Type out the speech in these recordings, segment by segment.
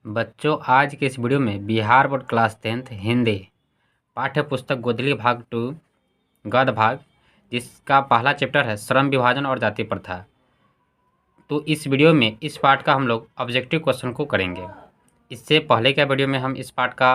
बच्चों, आज के इस वीडियो में Bihar board class 10th Hindi पाठ्य पुस्तक गोदली भाग 2 गद्य भाग, जिसका पहला चैप्टर है श्रम विभाजन और जाति प्रथा। तो इस वीडियो में इस पाठ का हम लोग ऑब्जेक्टिव क्वेश्चन को करेंगे। इससे पहले के वीडियो में हम इस पाठ का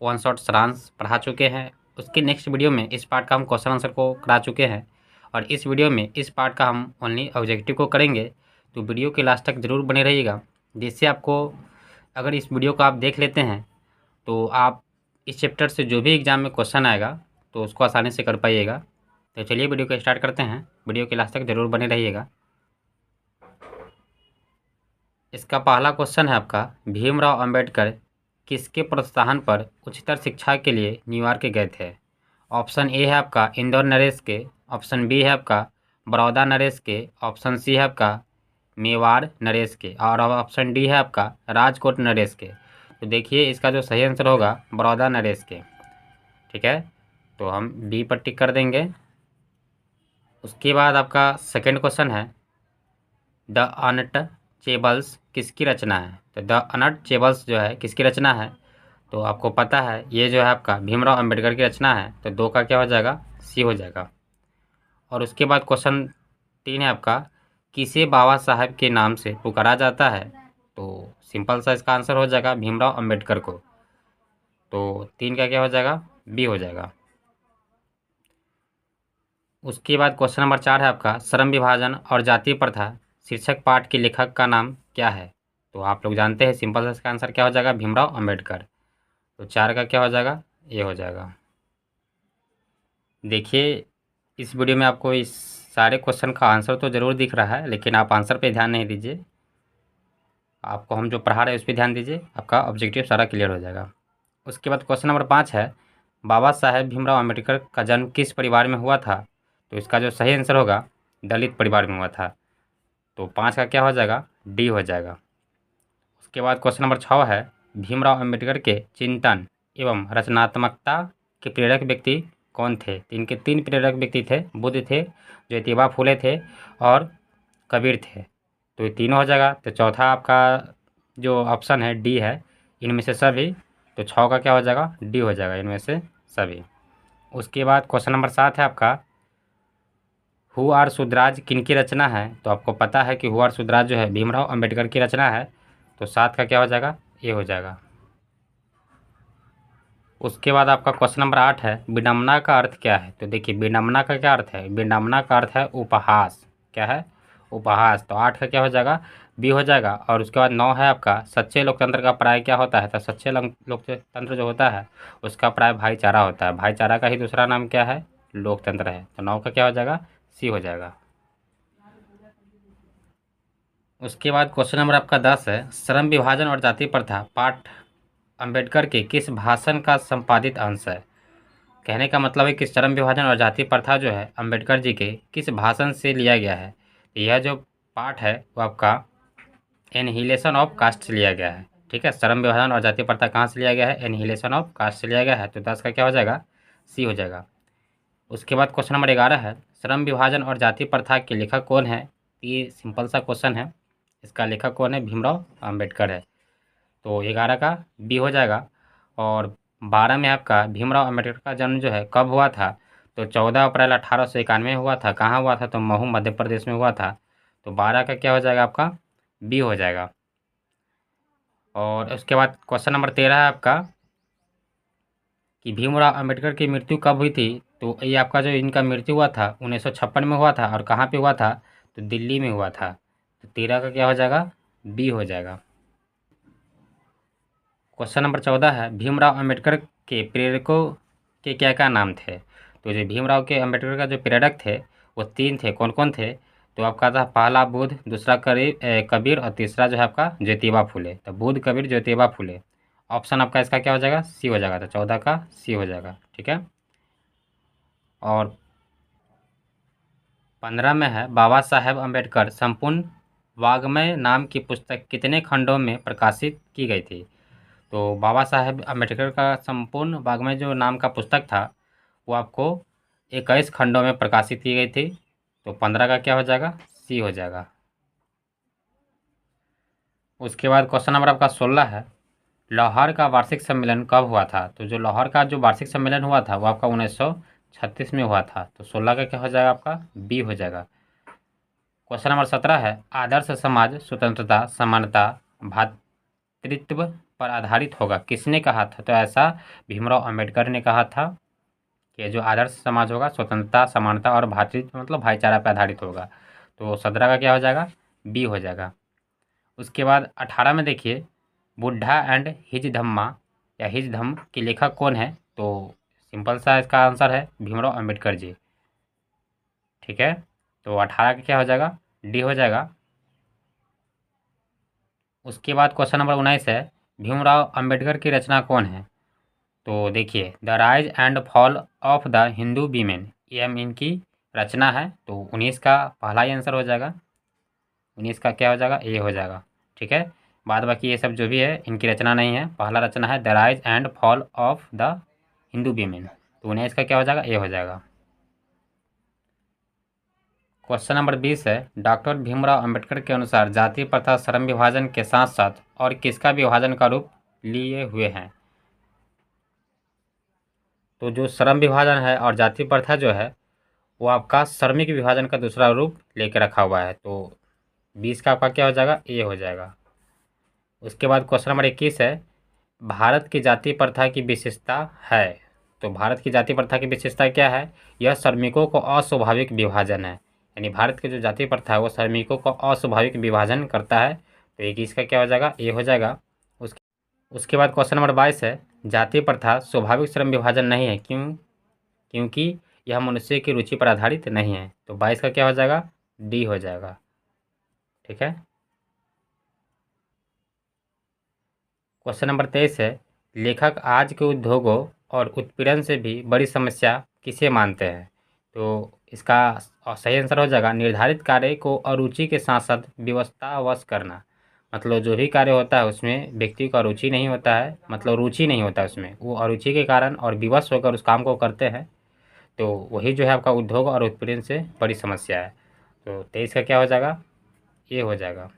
वन शॉट सारांश पढ़ा चुके हैं। उसके नेक्स्ट वीडियो में इस पाठ का हम क्वेश्चन आंसर को करा चुके हैं और इस वीडियो में इस पाठ का हम ओनली ऑब्जेक्टिव को करेंगे। तो वीडियो के लास्ट तक ज़रूर बने रहिएगा, जिससे आपको अगर इस वीडियो को आप देख लेते हैं तो आप इस चैप्टर से जो भी एग्ज़ाम में क्वेश्चन आएगा तो उसको आसानी से कर पाइएगा। तो चलिए वीडियो को स्टार्ट करते हैं। वीडियो के लास्ट तक ज़रूर बने रहिएगा। इसका पहला क्वेश्चन है आपका, भीमराव अंबेडकर किसके प्रोत्साहन पर उच्चतर शिक्षा के लिए न्यूयॉर्क गए थे? ऑप्शन ए है आपका इंदौर नरेश के, ऑप्शन बी है आपका बड़ौदा नरेश के, ऑप्शन सी है आपका मेवाड़ नरेश के और ऑप्शन डी है आपका राजकोट नरेश के। तो देखिए इसका जो सही आंसर होगा बड़ौदा नरेश के। ठीक है, तो हम डी पर टिक कर देंगे। उसके बाद आपका सेकंड क्वेश्चन है, द अनटचेबल्स किसकी रचना है? तो द अनटचेबल्स जो है किसकी रचना है? तो आपको पता है ये जो है आपका भीमराव अंबेडकर की रचना है। तो दो का क्या हो जाएगा? सी हो जाएगा। और उसके बाद क्वेश्चन 3 है आपका, किसे बाबा साहब के नाम से पुकारा जाता है? तो सिंपल सा इसका आंसर हो जाएगा भीमराव अंबेडकर को। तो 3 का क्या हो जाएगा? बी हो जाएगा। उसके बाद क्वेश्चन नंबर 4 है आपका, श्रम विभाजन और जातीय प्रथा शीर्षक पाठ के लेखक का नाम क्या है? तो आप लोग जानते हैं सिंपल सा इसका आंसर क्या हो जाएगा? भीमराव अंबेडकर। तो 4 का क्या हो जाएगा? ये हो जाएगा। देखिए इस वीडियो में आपको इस सारे क्वेश्चन का आंसर तो ज़रूर दिख रहा है, लेकिन आप आंसर पे ध्यान नहीं दीजिए। आपको हम जो पढ़ा रहे हैं उस पर ध्यान दीजिए, आपका ऑब्जेक्टिव सारा क्लियर हो जाएगा। उसके बाद क्वेश्चन नंबर 5 है, बाबा साहेब भीमराव अंबेडकर का जन्म किस परिवार में हुआ था? तो इसका जो सही आंसर होगा दलित परिवार में हुआ था। तो 5 का क्या हो जाएगा? डी हो जाएगा। उसके बाद क्वेश्चन नंबर 6 है, भीमराव अंबेडकर के चिंतन एवं रचनात्मकता के प्रेरक व्यक्ति कौन थे? तो इनके 3 प्रेरक व्यक्ति थे, बुद्ध थे, ज्योतिबा फुले थे और कबीर थे। तो ये तीनों हो जाएगा। तो चौथा आपका जो ऑप्शन है डी है, इनमें से सभी। तो 6 का क्या हो जाएगा? डी हो जाएगा, इनमें से सभी। उसके बाद क्वेश्चन नंबर 7 है आपका, हु आर सुधराज किनकी रचना है? तो आपको पता है कि हु आर सुधराज जो है भीमराव अंबेडकर की रचना है। तो 7 का क्या हो जाएगा? ये हो जाएगा। उसके बाद आपका क्वेश्चन नंबर 8 है, विडंबना का अर्थ क्या है? तो देखिए विडंबना का क्या अर्थ है? विडंबना का अर्थ है उपहास। क्या है? उपहास। तो 8 का क्या हो जाएगा? बी हो जाएगा। और उसके बाद 9 है आपका, सच्चे लोकतंत्र का प्राय क्या होता है? तो सच्चे लोकतंत्र जो होता है उसका प्राय भाईचारा होता है। भाईचारा का ही दूसरा नाम क्या है? लोकतंत्र है। तो 9 का क्या हो जाएगा? सी हो जाएगा। उसके बाद क्वेश्चन नंबर आपका 10 है, श्रम विभाजन और जाति प्रथा पाठ अंबेडकर के किस भाषण का संपादित अंश है? कहने का मतलब है कि श्रम विभाजन और जाति प्रथा जो है अंबेडकर जी के किस भाषण से लिया गया है? तो यह जो पाठ है वो आपका एनहिलेशन ऑफ कास्ट से लिया गया है। ठीक है, श्रम विभाजन और जाति प्रथा कहाँ से लिया गया है? एनहिलेशन ऑफ कास्ट से लिया गया है। तो 10 का क्या हो जाएगा? सी हो जाएगा। उसके बाद क्वेश्चन नंबर 11 है, श्रम विभाजन और जाति प्रथा के लेखक कौन है? ये सिंपल सा क्वेश्चन है, इसका लेखक कौन है? भीमराव अंबेडकर है। तो 11 का बी हो जाएगा। और 12 में आपका भीमराव अंबेडकर का जन्म जो है कब हुआ था? तो 14 अप्रैल 1891 हुआ था। कहाँ हुआ था? तो महू मध्य प्रदेश में हुआ था। तो 12 का क्या हो जाएगा? आपका बी हो जाएगा। और उसके बाद क्वेश्चन नंबर 13 है आपका कि भीमराव अंबेडकर की मृत्यु कब हुई थी? तो ये आपका जो इनका मृत्यु हुआ था 1956 में हुआ था। और कहाँ पे हुआ था? तो दिल्ली में हुआ था। तो 13 का क्या हो जाएगा? बी हो जाएगा। क्वेश्चन नंबर 14 है, भीमराव अंबेडकर के प्रेरकों के क्या क्या नाम थे? तो जो भीमराव के अंबेडकर का जो प्रेरक थे वो 3 थे। कौन कौन थे? तो आपका था पहला बुद्ध, दूसरा कबीर और तीसरा जो है आपका ज्योतिबा फुले। तो बुद्ध, कबीर, ज्योतिबा फुले। ऑप्शन आपका इसका क्या हो जाएगा? सी हो जाएगा। तो 14 का सी हो जाएगा। ठीक है। और 15 में है, बाबा साहेब अंबेडकर संपूर्ण वाङ्मय नाम की पुस्तक कितने खंडों में प्रकाशित की गई थी? तो बाबा साहेब अम्बेडकर का संपूर्ण वाङ्मय जो नाम का पुस्तक था वो आपको 21 खंडों में प्रकाशित की गई थी। तो 15 का क्या हो जाएगा? सी हो जाएगा। उसके बाद क्वेश्चन नंबर आपका 16 है, लाहौर का वार्षिक सम्मेलन कब हुआ था? तो जो लाहौर का जो वार्षिक सम्मेलन हुआ था वो आपका 1936 में हुआ था। तो 16 का क्या हो जाएगा आपका? बी हो जाएगा। क्वेश्चन नंबर 17 है, आदर्श समाज स्वतंत्रता, समानता, भ्रातृत्व पर आधारित होगा, किसने कहा था? तो ऐसा भीमराव अंबेडकर ने कहा था कि जो आदर्श समाज होगा स्वतंत्रता, समानता और भ्रातृत्व मतलब भाईचारा पर आधारित होगा। तो 17 का क्या हो जाएगा? बी हो जाएगा। उसके बाद 18 में देखिए, बुड्ढा एंड हिज धम्मा या हिज धम्म के लेखक कौन है? तो सिंपल सा इसका आंसर है भीमराव अंबेडकर जी। ठीक है, तो 18 का क्या हो जाएगा? डी हो जाएगा। उसके बाद क्वेश्चन नंबर 19 है, भीमराव अंबेडकर की रचना कौन है? तो देखिए, the rise and fall of the Hindu women, ये इनकी रचना है। तो 19 का पहला ही आंसर हो जाएगा। 19 का क्या हो जाएगा? ए हो जाएगा। ठीक है, बाद बाकी ये सब जो भी है इनकी रचना नहीं है। पहला रचना है the rise and fall of the Hindu women. तो 19 का क्या हो जाएगा? ए हो जाएगा। क्वेश्चन नंबर 20 है, डॉक्टर भीमराव अंबेडकर के अनुसार जाति प्रथा श्रम विभाजन के साथ साथ और किसका विभाजन का रूप लिए हुए हैं? तो जो श्रम विभाजन है और जाति प्रथा जो है वो आपका श्रमिक विभाजन का दूसरा रूप लेके रखा हुआ है। तो 20 का आपका क्या हो जाएगा? ए हो जाएगा। उसके बाद क्वेश्चन नंबर 21 है, भारत की जाति प्रथा की विशेषता है। तो भारत की जाति प्रथा की विशेषता क्या है? यह श्रमिकों को अस्वाभाविक विभाजन है। यानी भारत की जो जाति प्रथा है वो श्रमिकों को अस्वाभाविक विभाजन करता है। तो 21 का क्या हो जाएगा? ए हो जाएगा। उसके बाद क्वेश्चन नंबर 22 है, जाति प्रथा स्वाभाविक श्रम विभाजन नहीं है, क्यों? क्योंकि यह मनुष्य की रुचि पर आधारित नहीं है। तो 22 का क्या हो जाएगा? डी हो जाएगा। ठीक है, क्वेश्चन नंबर 23 है, लेखक आज के उद्योगों और उत्पीड़न से भी बड़ी समस्या किसे मानते हैं? तो इसका सही आंसर हो जाएगा, निर्धारित कार्य को अरुचि के साथ साथ व्यवस्थावश करना। मतलब जो भी कार्य होता है उसमें व्यक्ति का रुचि नहीं होता है, मतलब रुचि नहीं होता है उसमें, वो अरुचि के कारण और विवश होकर उस काम को करते हैं। तो वही जो है आपका उद्योग और उत्पीड़न से बड़ी समस्या है। तो 23 का क्या हो जाएगा? ये हो जाएगा।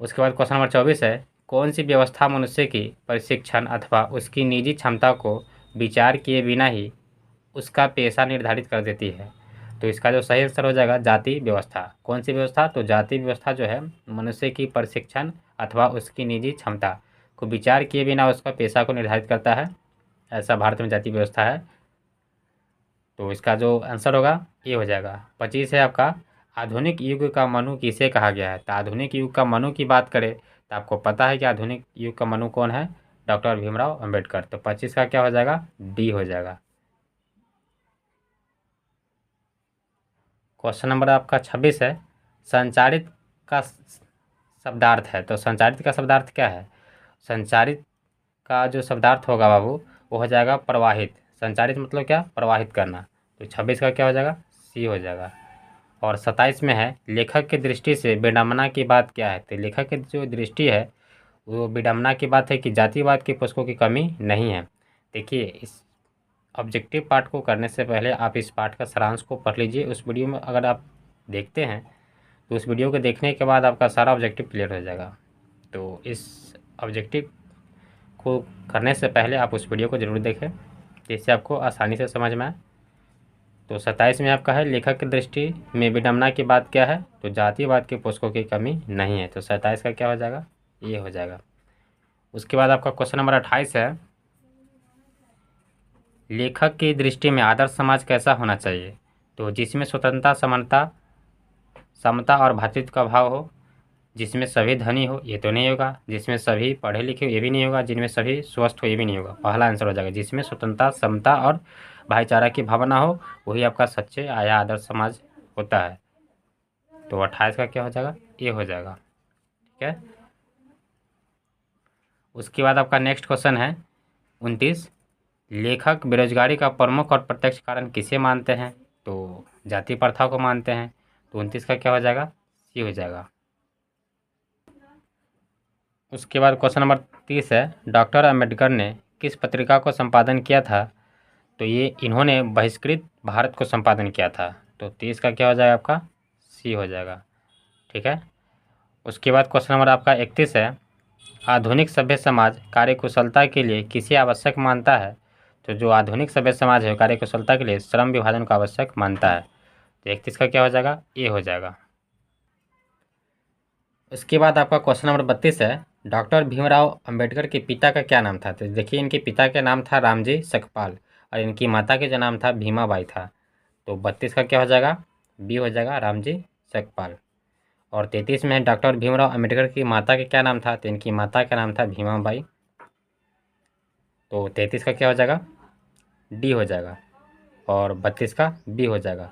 उसके बाद क्वेश्चन नंबर 24 है, कौन सी व्यवस्था मनुष्य की प्रशिक्षण अथवा उसकी निजी क्षमता को विचार किए बिना ही उसका पेशा निर्धारित कर देती है? तो इसका जो सही आंसर हो जाएगा, जाति व्यवस्था। कौन सी व्यवस्था? तो जाति व्यवस्था जो है मनुष्य की प्रशिक्षण अथवा उसकी निजी क्षमता को विचार किए बिना उसका पेशा को निर्धारित करता है। ऐसा भारत में जाति व्यवस्था है। तो इसका जो आंसर होगा ये हो जाएगा। 25 है आपका, आधुनिक युग का मनु किसे कहा गया है? तो आधुनिक युग का मनु की बात करें तो आपको पता है कि आधुनिक युग का मनु कौन है? डॉक्टर भीमराव अंबेडकर। तो 25 का क्या हो जाएगा? डी हो जाएगा। क्वेश्चन नंबर आपका 26 है, संचारित का शब्दार्थ है। तो संचारित का शब्दार्थ क्या है? संचारित का जो शब्दार्थ होगा बाबू वो हो जाएगा प्रवाहित। संचारित मतलब क्या? प्रवाहित करना। तो 26 का क्या हो जाएगा? सी हो जाएगा। और 27 में है, लेखक की दृष्टि से विडंबना की बात क्या है? तो लेखक की जो दृष्टि है वो विडंबना की बात है कि जातिवाद की पुस्तकों की कमी नहीं है। देखिए, इस ऑब्जेक्टिव पार्ट को करने से पहले आप इस पार्ट का सारांश को पढ़ लीजिए। उस वीडियो में अगर आप देखते हैं तो उस वीडियो को देखने के बाद आपका सारा ऑब्जेक्टिव क्लियर हो जाएगा। तो इस ऑब्जेक्टिव को करने से पहले आप उस वीडियो को ज़रूर देखें जिससे आपको आसानी से समझ में आए। तो 27 में आपका है, लेखक की दृष्टि में विडंबना की बात क्या है? तो जातिवाद के पुस्तकों की कमी नहीं है। तो 27 का क्या हो जाएगा? ये हो जाएगा। उसके बाद आपका क्वेश्चन नंबर 28 है, लेखक की दृष्टि में आदर्श समाज कैसा होना चाहिए? तो जिसमें स्वतंत्रता, समानता, समता और भ्रातृत्व का भाव हो, जिसमें सभी धनी हो, ये तो नहीं होगा। जिसमें सभी पढ़े लिखे हो, ये भी नहीं होगा। जिनमें सभी स्वस्थ हो, ये भी नहीं होगा। पहला आंसर हो जाएगा, जिसमें स्वतंत्रता, समता और भाईचारा की भावना हो, वही आपका सच्चे आया आदर्श समाज होता है। तो 28 का क्या हो जाएगा? ये हो जाएगा। ठीक है, उसके बाद आपका नेक्स्ट क्वेश्चन है 29, लेखक बेरोजगारी का प्रमुख और प्रत्यक्ष कारण किसे मानते हैं? तो जाति प्रथा को मानते हैं। तो 29 का क्या हो जाएगा? सी हो जाएगा। उसके बाद क्वेश्चन नंबर 30 है, डॉक्टर अंबेडकर ने किस पत्रिका को संपादन किया था? तो ये इन्होंने बहिष्कृत भारत को संपादन किया था। तो 30 का क्या हो जाएगा? आपका सी हो जाएगा। ठीक है, उसके बाद क्वेश्चन नंबर आपका 31 है, आधुनिक सभ्य समाज कार्यकुशलता के लिए किसे आवश्यक मानता है? तो जो आधुनिक सभ्य समाज है कार्यकुशलता के लिए श्रम विभाजन को आवश्यक मानता है। तो 31 का क्या हो जाएगा? ए हो जाएगा। उसके बाद आपका क्वेश्चन नंबर 32 है, डॉक्टर भीमराव अंबेडकर के पिता का क्या नाम था? तो देखिए इनके पिता का नाम था रामजी सकपाल और इनकी माता के जो नाम था भीमाबाई था। तो 32 का क्या हो जाएगा? बी हो जाएगा, रामजी सकपाल। और 33 में डॉक्टर भीमराव अंबेडकर की माता का क्या नाम था? तो इनकी माता का नाम था भीमाबाई। तो 33 का क्या हो जाएगा? डी हो जाएगा और 32 का बी हो जाएगा।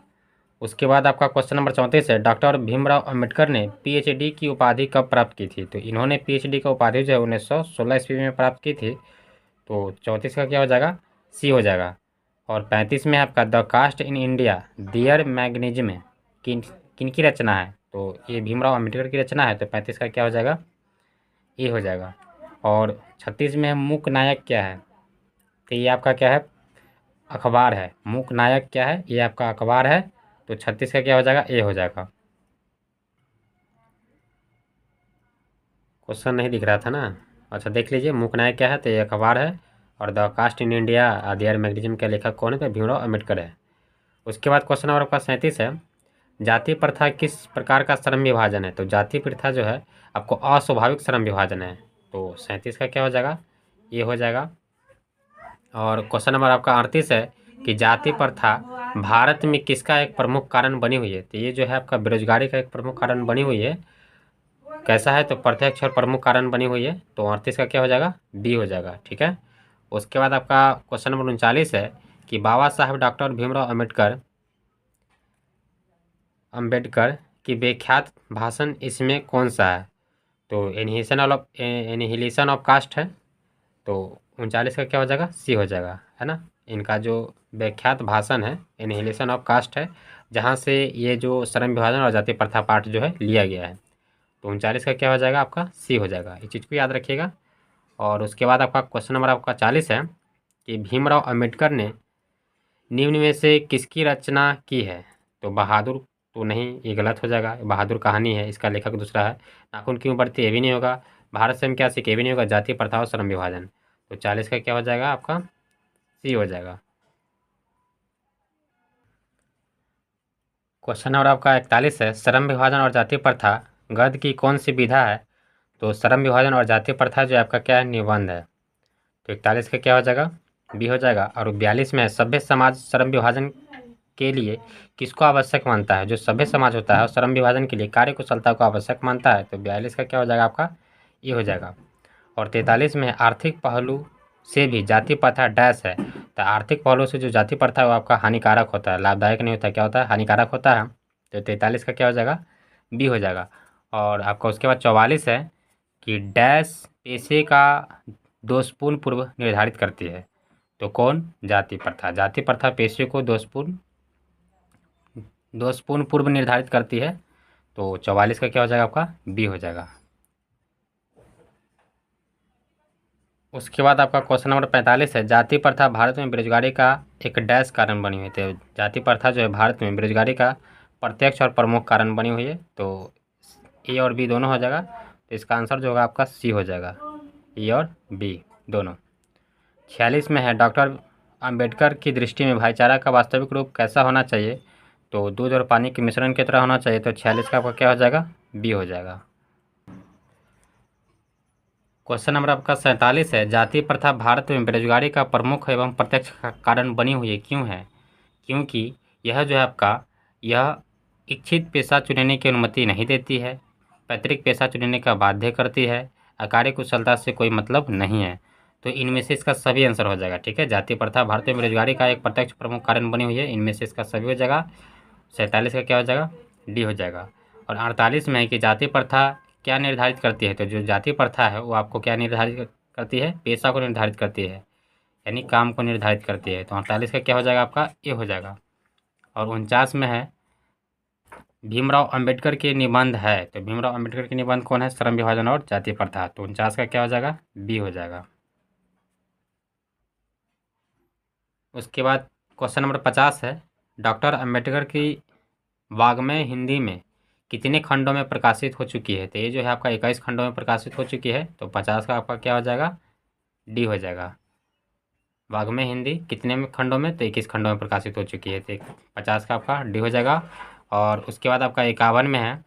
उसके बाद आपका क्वेश्चन नंबर 34 है, डॉक्टर भीमराव अंबेडकर ने पीएचडी की उपाधि कब प्राप्त की थी? तो इन्होंने पीएचडी का उपाधि जो है 1916 ईस्वी में प्राप्त की थी। तो 34 का क्या हो जाएगा? सी हो जाएगा। और 35 में आपका द कास्ट इन इंडिया दियर मैग्निज्म किन किनकी रचना है? तो ये भीमराव अंबेडकर की रचना है। तो 35 का क्या हो जाएगा? ए हो जाएगा। और 36 में है मूक नायक क्या है? तो ये आपका क्या है? अखबार है। मूक नायक क्या है? ये आपका अखबार है। तो 36 का क्या हो जाएगा? ए हो जाएगा। क्वेश्चन नहीं दिख रहा था ना? अच्छा देख लीजिए, मूक नायक क्या है? तो ये अखबार है। और the caste in India their magazine के लेखक कौन है? तो भीमराव अम्बेडकर है। उसके बाद क्वेश्चन नंबर आपका 37 है, जाति प्रथा किस प्रकार का श्रम विभाजन है? तो जाति प्रथा जो है आपको अस्वाभाविक श्रम विभाजन है। तो 37 का क्या हो जाएगा? ये हो जाएगा। और क्वेश्चन नंबर आपका 38 है कि जाति प्रथा भारत में किसका एक प्रमुख कारण बनी हुई है? तो ये जो है आपका बेरोजगारी का एक प्रमुख कारण बनी हुई है। कैसा है? तो प्रत्यक्ष और प्रमुख कारण बनी हुई है। तो 38 का क्या हो जाएगा? बी हो जाएगा। ठीक है। उसके बाद आपका क्वेश्चन नंबर 39 है कि बाबा साहब डॉक्टर भीमराव अम्बेडकर की विख्यात भाषण इसमें कौन सा है? तो एनिहिलेशन ऑफ कास्ट है। तो 39 का क्या हो जाएगा? सी हो जाएगा, है ना। इनका जो विख्यात भाषण है एनिहिलेशन ऑफ कास्ट है, जहाँ से ये जो श्रम विभाजन और जाति प्रथा पाठ जो है लिया गया है। तो 39 का क्या हो जाएगा? आपका सी हो जाएगा। इस चीज़ को याद रखिएगा। और उसके बाद आपका क्वेश्चन नंबर आपका 40 है कि भीमराव अम्बेडकर ने निम्न में से किसकी रचना की है? तो बहादुर तो नहीं, ये गलत हो जाएगा। बहादुर कहानी है, इसका लेखक दूसरा है। नाखून क्यों बढ़ती, ये भी नहीं होगा। भारत से हम क्या सीखे, ये भी नहीं होगा। जाति प्रथा और श्रम विभाजन। तो 40 का क्या हो जाएगा? आपका सी हो जाएगा। क्वेश्चन नंबर आपका 41 है, श्रम विभाजन और जाति प्रथा गद्य की कौन सी विधा है? तो श्रम विभाजन और जाति प्रथा जो आपका क्या है? निबंध है। तो 41 का क्या हो जाएगा? बी हो जाएगा। और 42 में है, सभ्य समाज श्रम विभाजन के लिए किसको आवश्यक मानता है? जो सभ्य समाज होता है और श्रम विभाजन के लिए कार्यकुशलता को आवश्यक मानता है। तो 42 का क्या हो जाएगा? आपका ये हो जाएगा। और 43 में आर्थिक पहलू से भी जाति प्रथा डैश है। तो आर्थिक पहलू से जो जाति प्रथा है वो आपका हानिकारक होता है, लाभदायक नहीं होता। क्या होता है? हानिकारक होता है। तो 43 का क्या हो जाएगा? बी हो जाएगा। और आपका उसके बाद 44 है कि डैश पेशे का दोषपूर्ण पूर्व निर्धारित करती है। तो कौन? जाति प्रथा। जाति प्रथा पेशे को दोषपूर्ण पूर्व निर्धारित करती है। तो 44 का क्या हो जाएगा? आपका बी हो जाएगा। उसके बाद आपका क्वेश्चन नंबर 45 है, जाति प्रथा भारत में बेरोजगारी का एक डैश कारण बनी हुई थी। जाति प्रथा जो है भारत में बेरोजगारी का प्रत्यक्ष और प्रमुख कारण बनी हुई है। तो ए और बी दोनों हो जाएगा। तो इसका आंसर जो होगा आपका सी हो जाएगा, ए और बी दोनों। 46 में है, डॉक्टर अंबेडकर की दृष्टि में भाईचारा का वास्तविक रूप कैसा होना चाहिए? तो दूध और पानी के मिश्रण की तरह होना चाहिए। तो 46 का आपका क्या हो जाएगा? बी हो जाएगा। क्वेश्चन नंबर आपका 47 है, जाति प्रथा भारत में बेरोजगारी का प्रमुख एवं प्रत्यक्ष कारण बनी हुई है, क्यों है? क्योंकि यह जो है आपका यह इच्छित पेशा चुनने की अनुमति नहीं देती है, पैतृक पेशा चुनने का बाध्य करती है, अकार्य कुशलता से कोई मतलब नहीं है। तो इनमें से इसका सभी आंसर हो जाएगा। ठीक है। जाति प्रथा भारत में बेरोजगारी का एक प्रत्यक्ष प्रमुख कारण बनी हुई है, इनमें से इसका सभी हो जाएगा। 47 का क्या हो जाएगा? डी हो जाएगा। और 48 में है कि जाति प्रथा क्या निर्धारित करती है? तो जो जाति प्रथा है वो आपको क्या निर्धारित करती है? पेशा को निर्धारित करती है, यानी काम को निर्धारित करती है। तो 48 का क्या हो जाएगा? आपका ए हो जाएगा। और 49 में है, भीमराव अंबेडकर के निबंध है। तो भीमराव अंबेडकर के निबंध कौन है? श्रम विभाजन और जाति प्रथा। तो 49 का क्या हो जाएगा? बी हो जाएगा। उसके बाद क्वेश्चन नंबर 50 है, डॉक्टर अंबेडकर की वाग्मय हिंदी में कितने खंडों में प्रकाशित हो चुकी है? तो ये जो है आपका 21 खंडों में प्रकाशित हो चुकी है, तो 50 का आपका क्या हो जाएगा? डी हो जाएगा। वाग्मय हिंदी कितने में खंडों में? तो 21 खंडों में प्रकाशित हो चुकी है, तो 50 का आपका डी हो जाएगा। और उसके बाद आपका 51 में है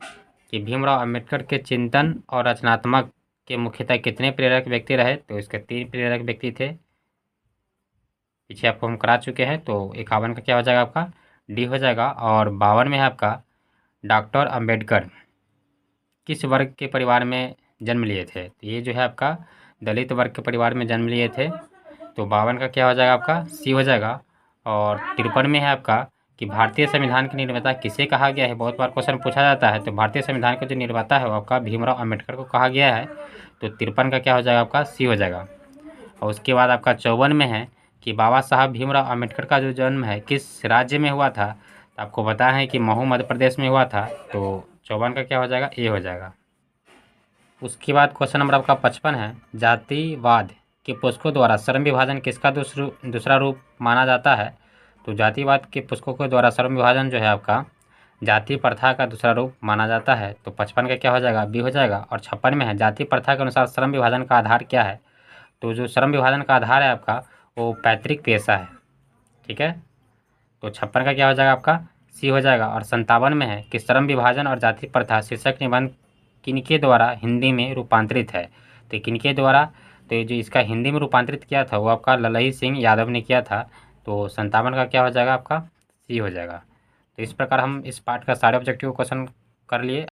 कि भीमराव अंबेडकर के चिंतन और रचनात्मक के मुख्यतः कितने प्रेरक व्यक्ति रहे? तो इसके 3 प्रेरक व्यक्ति थे, पीछे आपको हम करा चुके हैं। तो 51 का क्या हो जाएगा आपका? डी हो जाएगा। और 52 में है आपका डॉक्टर अंबेडकर किस वर्ग के परिवार में जन्म लिए थे? तो ये जो है आपका दलित वर्ग के परिवार में जन्म लिए थे, तो 52 का क्या हो जाएगा आपका? सी हो जाएगा। और 53 में है आपका कि भारतीय संविधान के निर्माता किसे कहा गया है? बहुत बार क्वेश्चन पूछा जाता है, तो भारतीय संविधान का जो निर्माता है वो आपका भीमराव अंबेडकर को कहा गया है, तो 53 का क्या हो जाएगा आपका? सी हो जाएगा। और उसके बाद आपका 54 में है कि बाबा साहब भीमराव अंबेडकर का जो जन्म है किस राज्य में हुआ था? तो आपको पता है कि महू मध्य प्रदेश में हुआ था, तो 54 का क्या हो जाएगा? ए हो जाएगा। उसके बाद क्वेश्चन नंबर आपका 55 है, जातिवाद के पुस्तकों द्वारा श्रम विभाजन किसका दूसरा रूप माना जाता है? तो जातिवाद के पुस्तकों के द्वारा श्रम विभाजन जो है आपका जाति प्रथा का दूसरा रूप माना जाता है, तो 55 का क्या हो जाएगा? बी हो जाएगा। और 56 में है जाति प्रथा के अनुसार श्रम विभाजन का आधार क्या है? तो जो श्रम विभाजन का आधार है आपका वो पैतृक पेशा है, ठीक है। तो 56 का क्या हो जाएगा आपका? सी हो जाएगा। और 57 में है कि श्रम विभाजन और जाति प्रथा शीर्षक निबंध किनके द्वारा हिंदी में रूपांतरित है? तो किनके द्वारा? तो ये जो इसका हिंदी में रूपांतरित किया था वो आपका ललही सिंह यादव ने किया था, तो 57 का क्या हो जाएगा आपका? सी हो जाएगा। तो इस प्रकार हम इस पार्ट का सारे ऑब्जेक्टिव क्वेश्चन कर लिए।